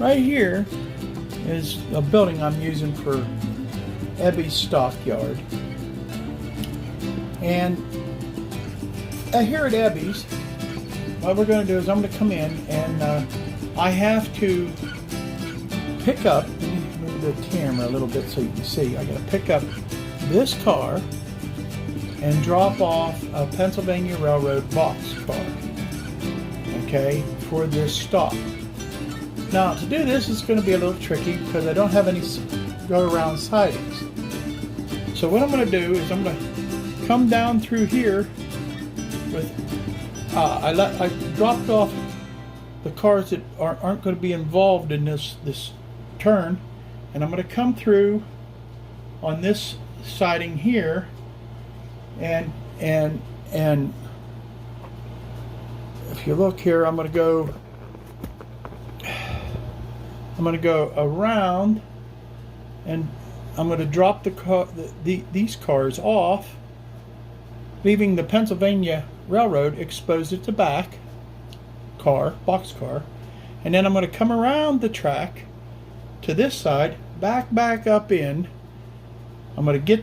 right here is a building I'm using for Ebby's stockyard. And here at Ebby's, what we're going to do is I'm going to come in and I have to pick up, let me move the camera a little bit so you can see. I got to pick up this car and drop off a Pennsylvania Railroad boxcar, okay, for this stop. Now to do this, it's going to be a little tricky because I don't have any go-around sidings. So what I'm going to do is I'm going to come down through here with, I dropped off the cars that aren't going to be involved in this turn, and I'm going to come through on this siding here, and if you look here, I'm going to go around, and I'm going to drop these cars off, leaving the Pennsylvania Railroad exposed at the back, boxcar, and then I'm going to come around the track to this side, back up in. I'm going to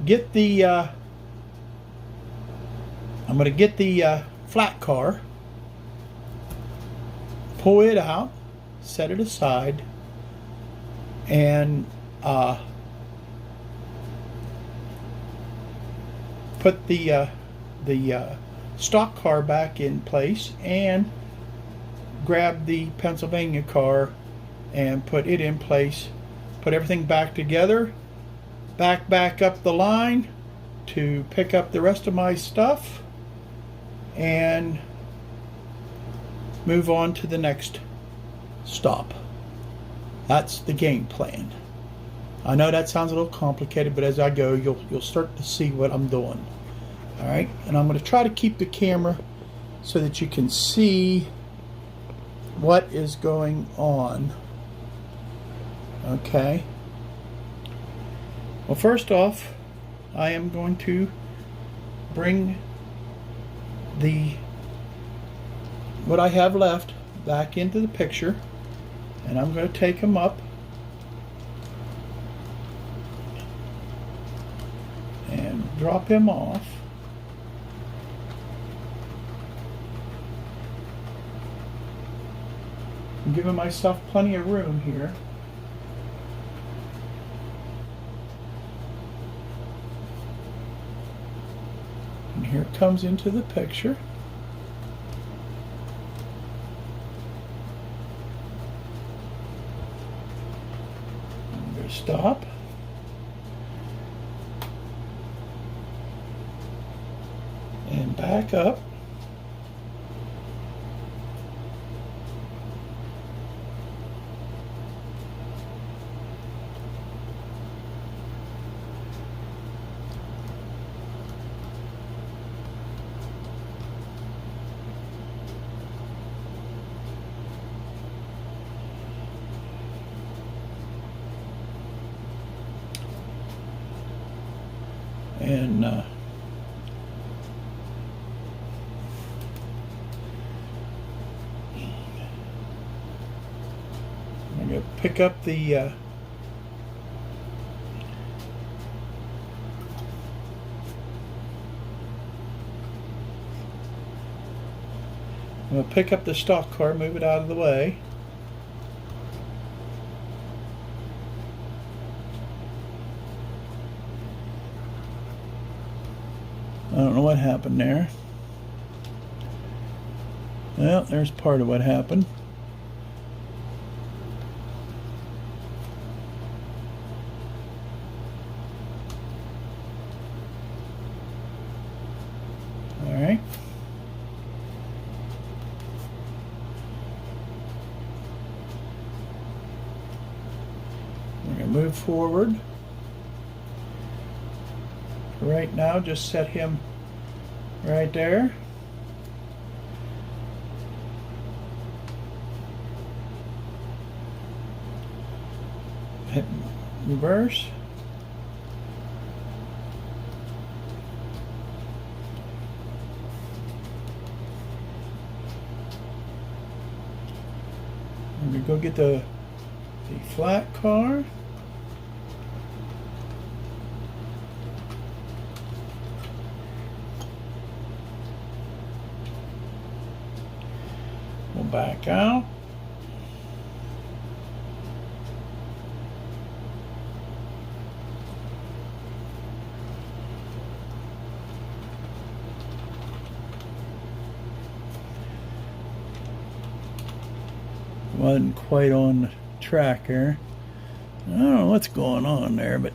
get the flat car, pull it out, set it aside, and put the stock car back in place, and grab the Pennsylvania car and put it in place, put everything back together, back up the line to pick up the rest of my stuff and move on to the next stop. That's the game plan. I know that sounds a little complicated, but as I go, you'll start to see what I'm doing. All right, and I'm going to try to keep the camera so that you can see what is going on. Okay. Well, first off, I am going to bring what I have left back into the picture, and I'm going to take them up and drop him off. I'm giving myself plenty of room here. And here it comes into the picture. I'm going to stop. And back up. And I'm going to pick up the I'm going to pick up the stock car, move it out of the way. I don't know what happened there. Well, there's part of what happened. All right. We're going to move forward. Right now, just set him right there. Hit reverse. I'm going to go get the flat car. We'll back out. Wasn't quite on the track there. I don't know what's going on there, but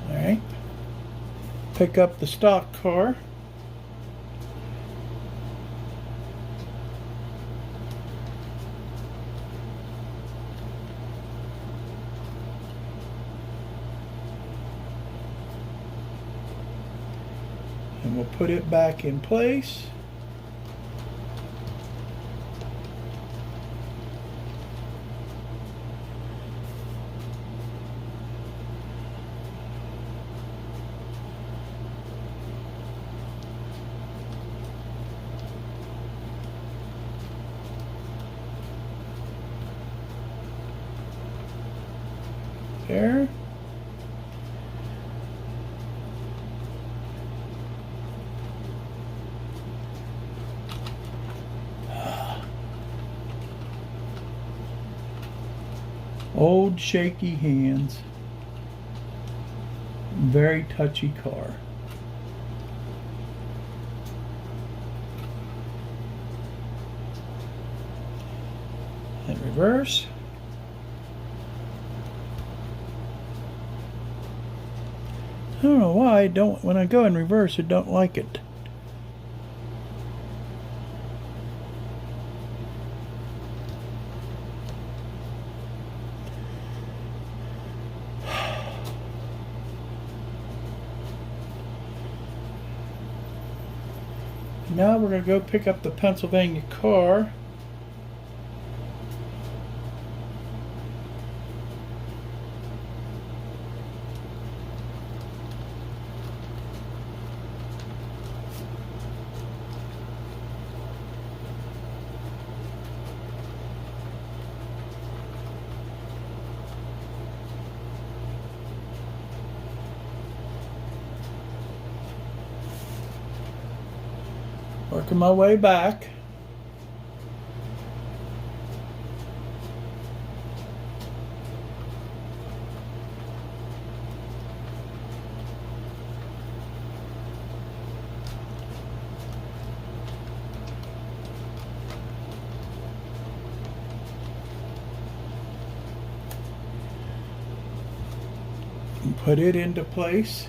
all right. Pick up the stock car. And we'll put it back in place. There. Old shaky hands. Very touchy car. And reverse. I don't know why when I go in reverse I don't like it. Now we're going to go pick up the Pennsylvania car. Working my way back. And put it into place.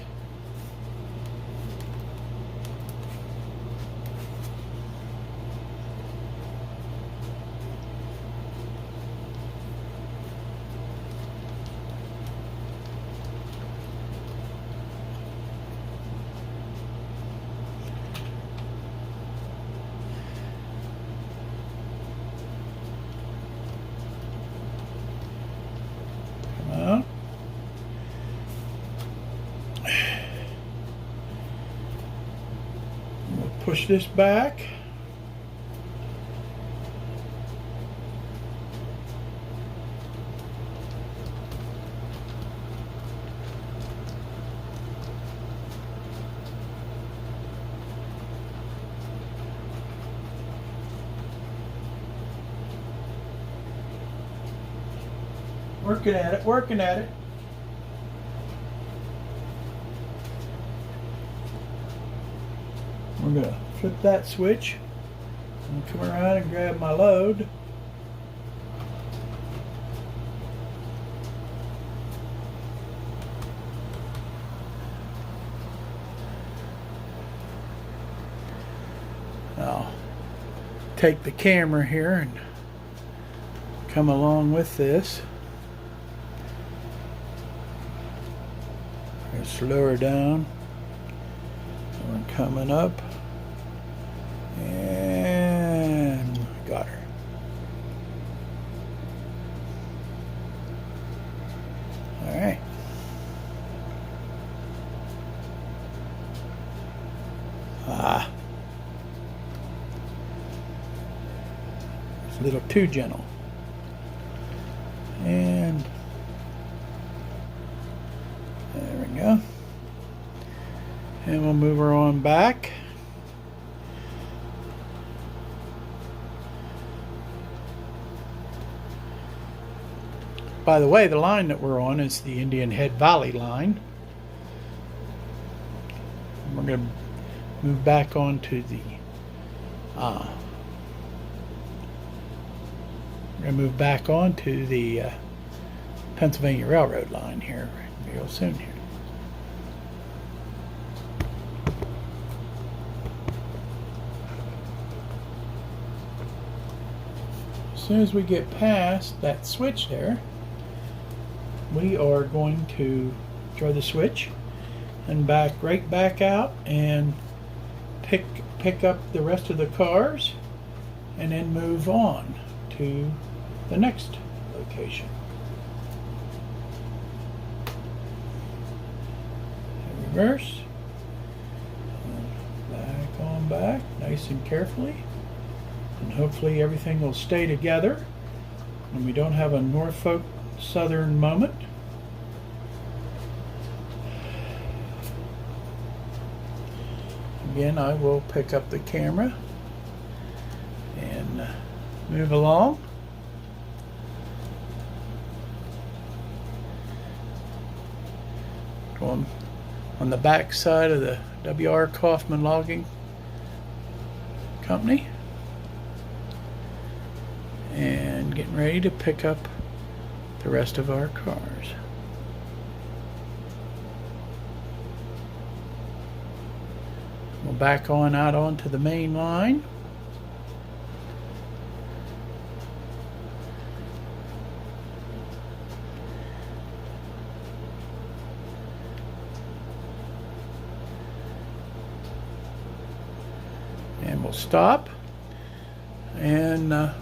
Push this back. Working at it, working at it. We're going to flip that switch and come around and grab my load. I'll take the camera here and come along with this. Slow her down. We're coming up. And got her. All right. A little too gentle. And there we go. And we'll move her on back. By the way, the line that we're on is the Indian Head Valley line. We're going to move back onto the Pennsylvania Railroad line here real soon here. As soon as we get past that switch there, we are going to throw the switch and back right back out and pick up the rest of the cars and then move on to the next location. Reverse, and back on back, nice and carefully, and hopefully everything will stay together and we don't have a Norfolk Southern moment. Again, I will pick up the camera and move along. On the back side of the W.R. Kaufman Logging Company, and getting ready to pick up the rest of our cars. We'll back on out onto the main line. And we'll stop. And I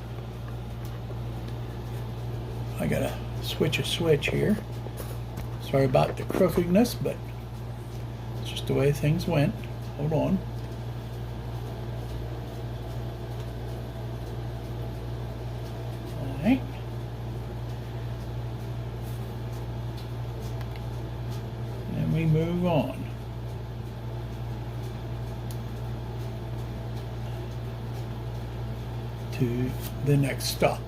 gotta switch a switch here. Sorry about the crookedness, but it's just the way things went. Hold on. All right. And we move on. To the next stop.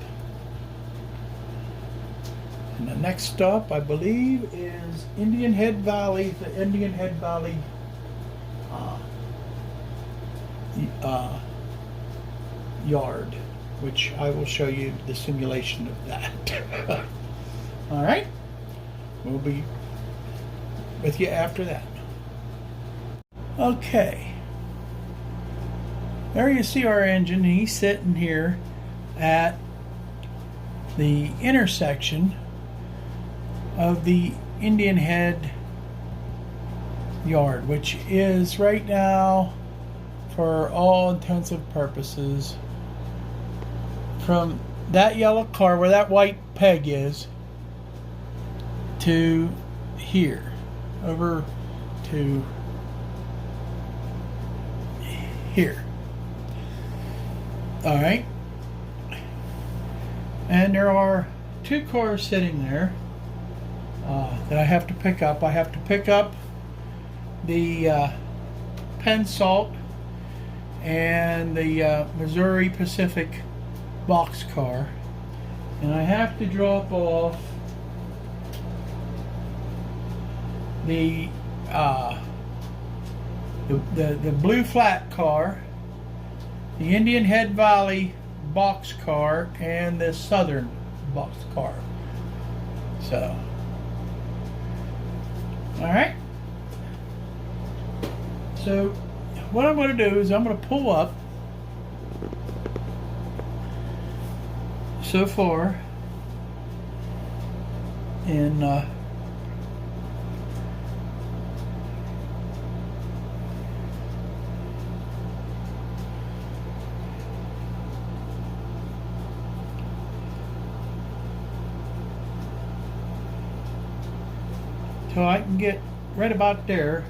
And the next stop, I believe, is Indian Head Valley, the Indian Head Valley yard, which I will show you the simulation of that. All right, we'll be with you after that. Okay, there you see our engine. He's sitting here at the intersection of the Indian Head yard, which is right now, for all intensive purposes, from that yellow car where that white peg is to here, over to here. All right, and there are two cars sitting there that I have to pick up. I have to pick up the Penn Salt and the Missouri Pacific boxcar, and I have to drop off the blue flat car, the Indian Head Valley boxcar, and the Southern boxcar. So, all right. So what I'm going to do is I'm going to pull up so far in so I can get right about there.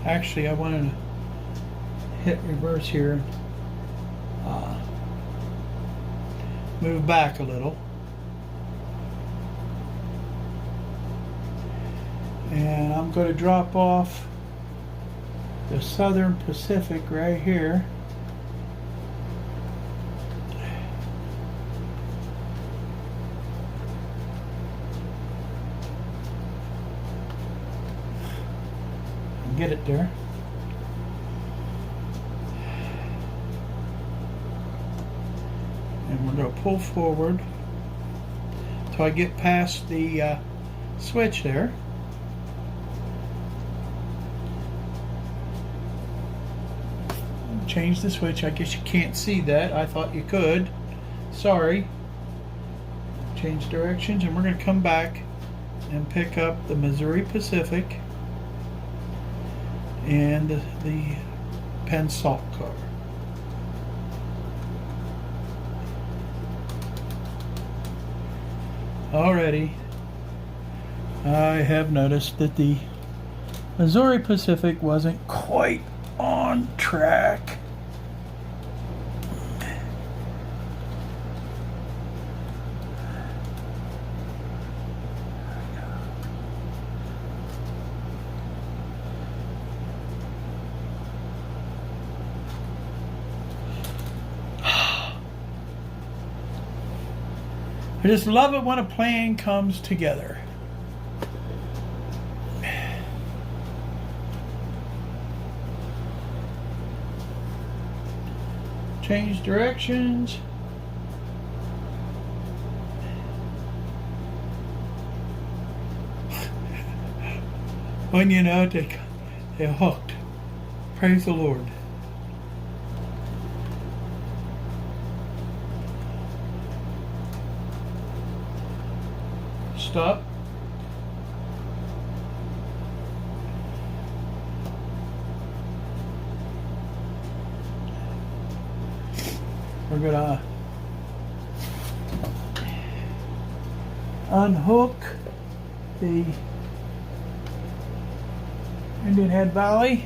Actually, I wanted to hit reverse here. move back a little. And I'm going to drop off the Southern Pacific right here. Get it there. And we're going to pull forward till I get past the switch there. Change the switch. I guess you can't see that. I thought you could. Sorry. Change directions, and we're going to come back and pick up the Missouri Pacific and the Penn Salt car. Already, I have noticed that the Missouri Pacific wasn't quite on track. I just love it when a plan comes together. Change directions. When you know it, they're hooked. Praise the Lord. Stop. We're gonna unhook the Indian Head Valley,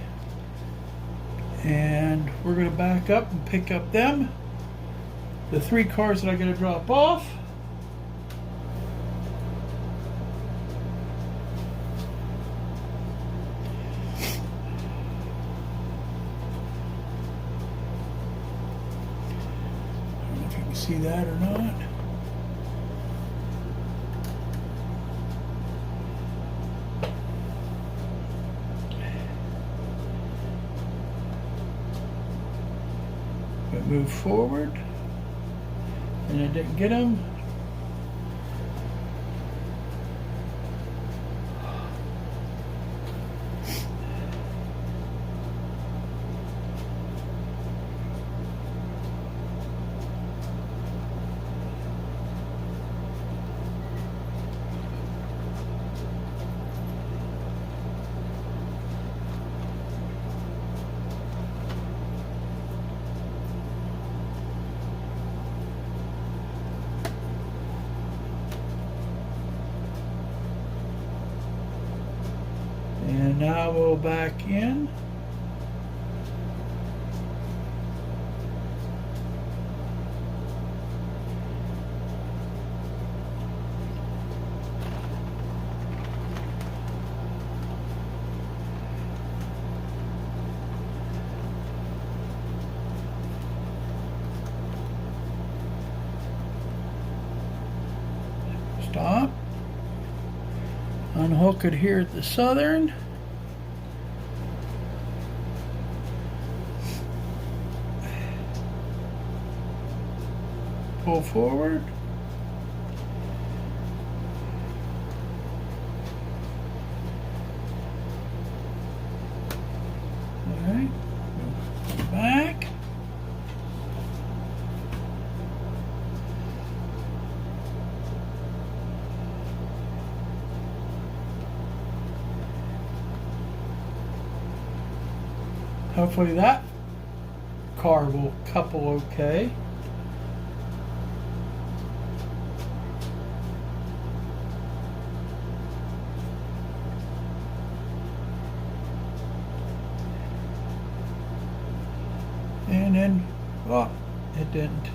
and we're gonna back up and pick up the 3 cars that I gotta drop off. See that or not? But move forward, and I didn't get them. And now we'll back in. Stop. Unhook it here at the Southern. Pull forward. All right. Back. Hopefully that car will couple okay. And then, well, it didn't.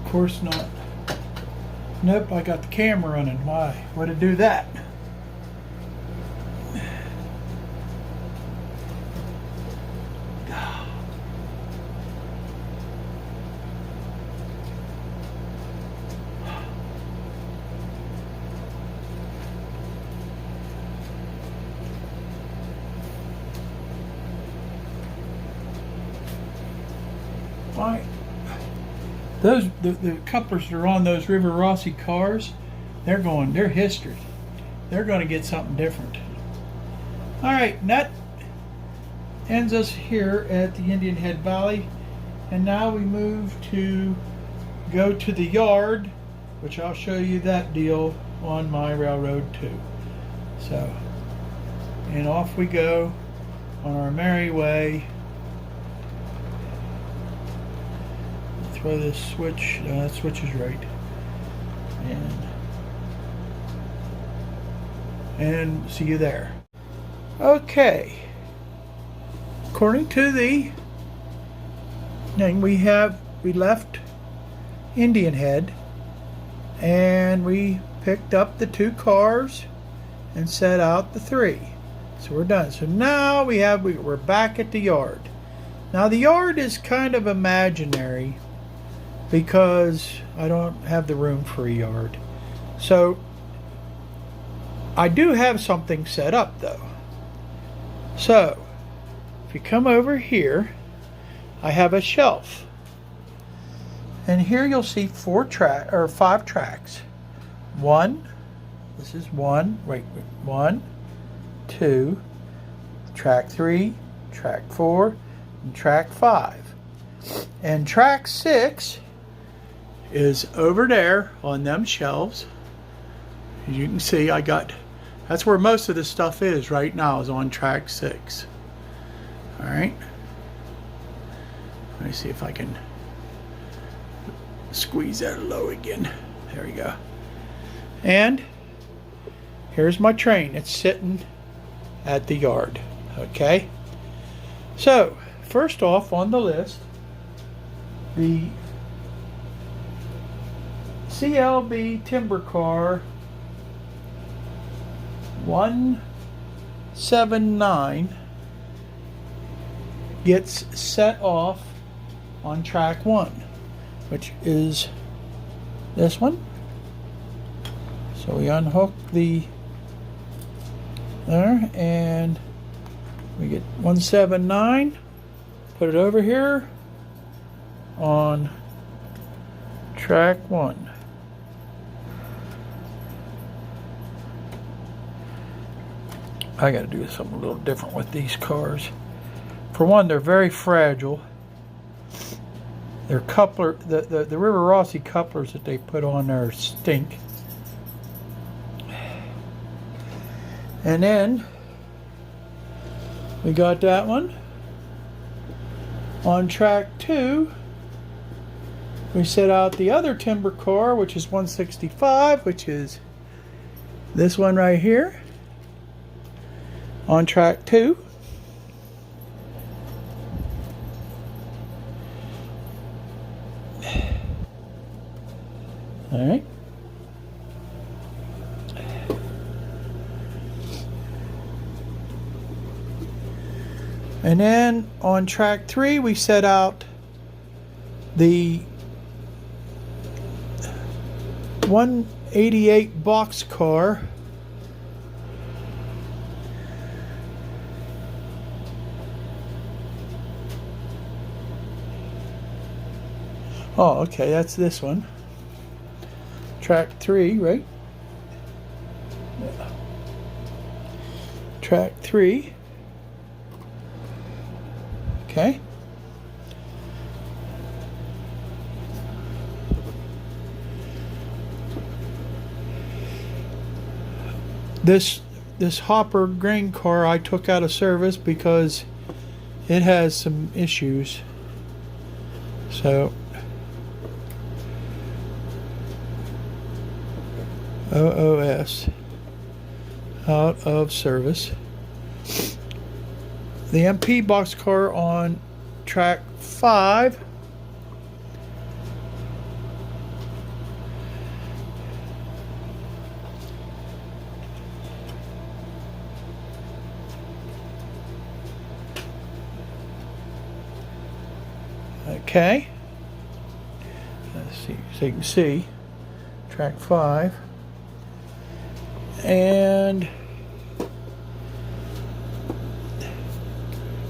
Of course not. Nope, I got the camera running. Why? Would it do that? Why? The couplers that are on those River Rossi cars, they're history. They're going to get something different. All right, and that ends us here at the Indian Head Valley, and now we move to go to the yard, which I'll show you that deal on my railroad too. So, and off we go on our merry way. Throw this switch. That switch is right. And see you there. Okay. According to the thing, we left Indian Head, and we picked up the 2 cars and set out the 3. So we're done. So now we're back at the yard. Now the yard is kind of imaginary, because I don't have the room for a yard. So I do have something set up though. So if you come over here, I have a shelf. And here you'll see 5 tracks. This is 1, 2, track 3, track 4, and track 5. And track 6 is over there on them shelves. As you can see, that's where most of the stuff is right now, is on track 6. All right. Let me see if I can squeeze that low again. There we go. And here's my train. It's sitting at the yard. Okay. So first off on the list, the CLB timber car 179 gets set off on track 1, which is this one. So we unhook there, and we get 179, put it over here on track 1. I got to do something a little different with these cars. For one, they're very fragile. Their coupler, the River Rossi couplers that they put on there stink. And then we got that one. On track 2, we set out the other timber car, which is 165, which is this one right here. On track 2. All right. And then on track 3, we set out the 188 boxcar. Oh, okay, that's this one. Track 3, right? Yeah. Track 3. Okay. This Hopper grain car I took out of service because it has some issues. So OOS, out of service. The MP boxcar on track 5. Okay. Let's see, so you can see track 5, and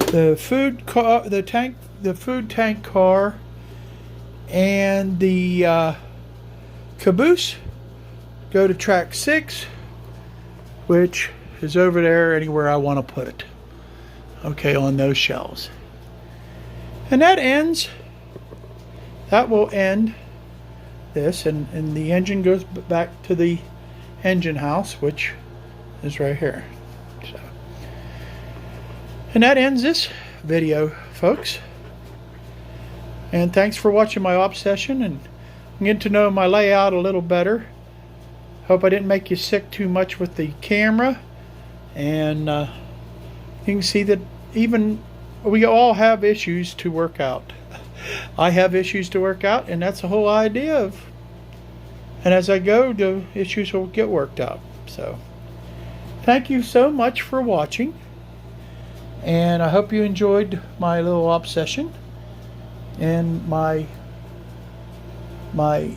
the food car, the food tank car, and the caboose go to track 6, which is over there anywhere I want to put it. Okay, on those shelves. And that will end this, and the engine goes back to the engine house, which is right here. So, and that ends this video, folks. And thanks for watching my obsession and getting to know my layout a little better. Hope I didn't make you sick too much with the camera. And you can see that even we all have issues to work out. I have issues to work out, and that's the whole idea of. And as I go, the issues will get worked out. So, thank you so much for watching, and I hope you enjoyed my little obsession and my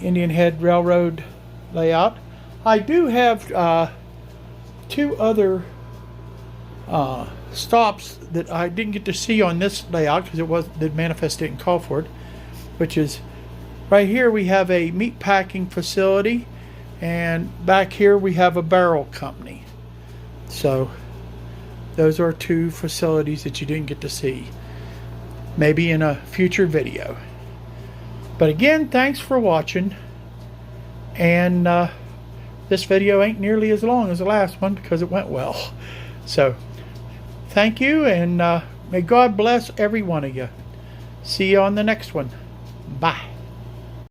Indian Head Railroad layout. I do have 2 other stops that I didn't get to see on this layout because the manifest didn't call for it, which is right here we have a meat packing facility, and back here we have a barrel company. So those are 2 facilities that you didn't get to see, maybe in a future video. But again, thanks for watching, and this video ain't nearly as long as the last one because it went well. So thank you, and may God bless every one of you. See you on the next one. Bye.